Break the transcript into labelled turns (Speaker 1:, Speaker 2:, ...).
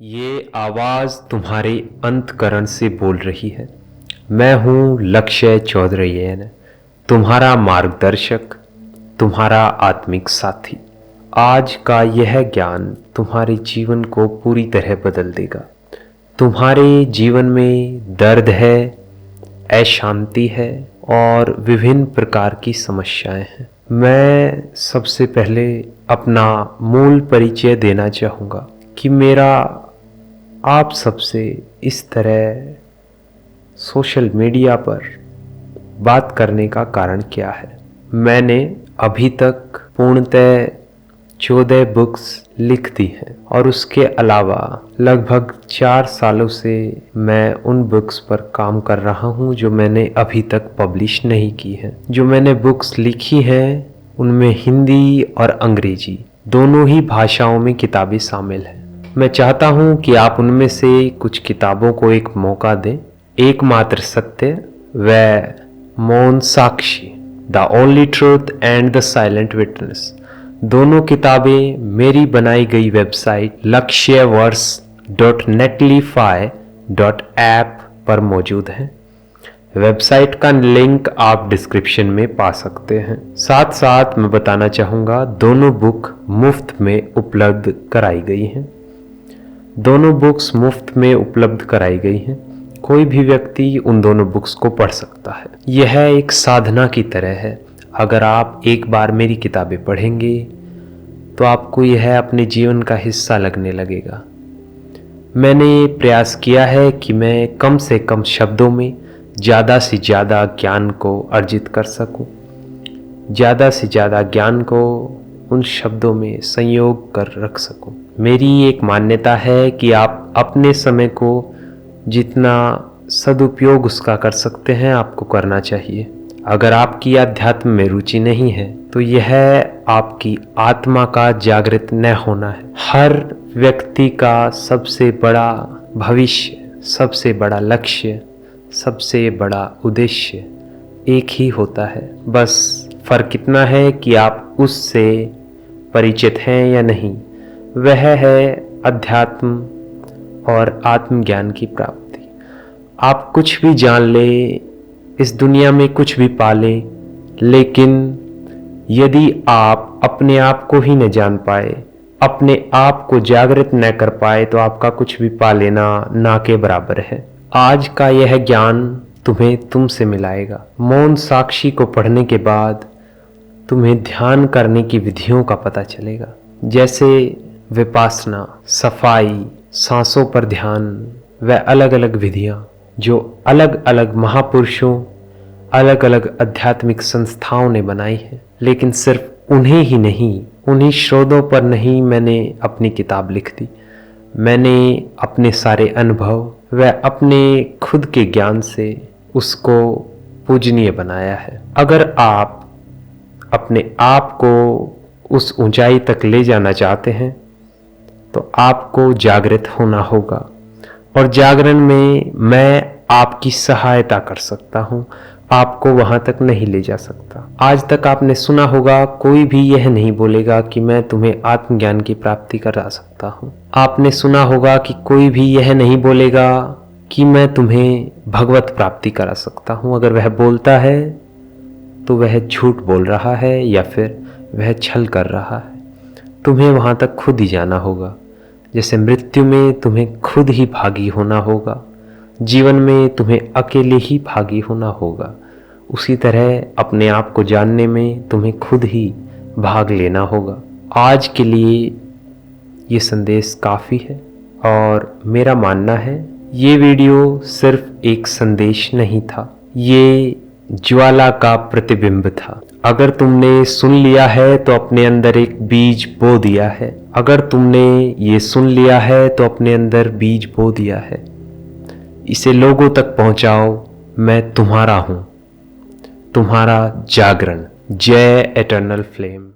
Speaker 1: ये आवाज़ तुम्हारे अंतकरण से बोल रही है। मैं हूँ लक्ष्य चौधरी, तुम्हारा मार्गदर्शक, तुम्हारा आत्मिक साथी। आज का यह ज्ञान तुम्हारे जीवन को पूरी तरह बदल देगा। तुम्हारे जीवन में दर्द है, अशांति है और विभिन्न प्रकार की समस्याएं हैं। मैं सबसे पहले अपना मूल परिचय देना चाहूँगा कि मेरा आप सबसे इस तरह सोशल मीडिया पर बात करने का कारण क्या है। मैंने अभी तक पूर्णतः 14 बुक्स लिख दी हैं और उसके अलावा लगभग 4 सालों से मैं उन बुक्स पर काम कर रहा हूं जो मैंने अभी तक पब्लिश नहीं की हैं। जो मैंने बुक्स लिखी हैं उनमें हिंदी और अंग्रेजी दोनों ही भाषाओं में किताबें शामिल हैं। मैं चाहता हूं कि आप उनमें से कुछ किताबों को एक मौका दें। एकमात्र सत्य व मौन साक्षी, the only truth and the silent witness, दोनों किताबें मेरी बनाई गई वेबसाइट lakshyavars.netlify.app पर मौजूद हैं। वेबसाइट का लिंक आप डिस्क्रिप्शन में पा सकते हैं। साथ साथ मैं बताना चाहूँगा दोनों बुक मुफ्त में उपलब्ध कराई गई हैं। दोनों बुक्स मुफ्त में उपलब्ध कराई गई हैं। कोई भी व्यक्ति उन दोनों बुक्स को पढ़ सकता है। यह एक साधना की तरह है। अगर आप एक बार मेरी किताबें पढ़ेंगे तो आपको यह अपने जीवन का हिस्सा लगने लगेगा। मैंने प्रयास किया है कि मैं कम से कम शब्दों में ज़्यादा से ज़्यादा ज्ञान को अर्जित कर सकूं। ज़्यादा से ज़्यादा ज्ञान को उन शब्दों में संयोग कर रख सकूं। मेरी एक मान्यता है कि आप अपने समय को जितना सदुपयोग उसका कर सकते हैं आपको करना चाहिए। अगर आपकी अध्यात्म में रुचि नहीं है तो यह आपकी आत्मा का जागृत न होना है। हर व्यक्ति का सबसे बड़ा भविष्य, सबसे बड़ा लक्ष्य, सबसे बड़ा उद्देश्य एक ही होता है। बस फर्क इतना है कि आप उससे परिचित हैं या नहीं। वह है अध्यात्म और आत्मज्ञान की प्राप्ति। आप कुछ भी जान ले, इस दुनिया में कुछ भी पाले, लेकिन यदि आप अपने आप को ही न जान पाए, अपने आप को जागृत न कर पाए तो आपका कुछ भी पा लेना ना के बराबर है। आज का यह ज्ञान तुम्हें तुमसे मिलाएगा। मौन साक्षी को पढ़ने के बाद तुम्हें ध्यान करने की विधियों का पता चलेगा, जैसे विपासना, सफाई, सांसों पर ध्यान व अलग अलग विधियां जो अलग अलग महापुरुषों, अलग अलग आध्यात्मिक संस्थाओं ने बनाई है। लेकिन सिर्फ उन्हें ही नहीं, उन्हीं स्रोतों पर नहीं मैंने अपनी किताब लिख दी। मैंने अपने सारे अनुभव व अपने खुद के ज्ञान से उसको पूजनीय बनाया है। अगर आप अपने आप को उस ऊंचाई तक ले जाना चाहते हैं तो आपको जागृत होना होगा और जागरण में मैं आपकी सहायता कर सकता हूं। आपको वहां तक नहीं ले जा सकता। आज तक आपने सुना होगा कोई भी यह नहीं बोलेगा कि मैं तुम्हें आत्मज्ञान की प्राप्ति करा सकता हूं। आपने सुना होगा कि कोई भी यह नहीं बोलेगा कि मैं तुम्हें भगवत प्राप्ति करा सकता हूं। अगर वह बोलता है तो वह झूठ बोल रहा है या फिर वह छल कर रहा है। तुम्हें वहां तक खुद ही जाना होगा। जैसे मृत्यु में तुम्हें खुद ही भागी होना होगा, जीवन में तुम्हें अकेले ही भागी होना होगा, उसी तरह अपने आप को जानने में तुम्हें खुद ही भाग लेना होगा। आज के लिए ये संदेश काफ़ी है और मेरा मानना है ये वीडियो सिर्फ एक संदेश नहीं था, ये ज्वाला का प्रतिबिंब था। अगर तुमने सुन लिया है तो अपने अंदर एक बीज बो दिया है। अगर तुमने ये सुन लिया है तो अपने अंदर बीज बो दिया है। इसे लोगों तक पहुंचाओ। मैं तुम्हारा हूं, तुम्हारा जागरण। जय एटर्नल फ्लेम।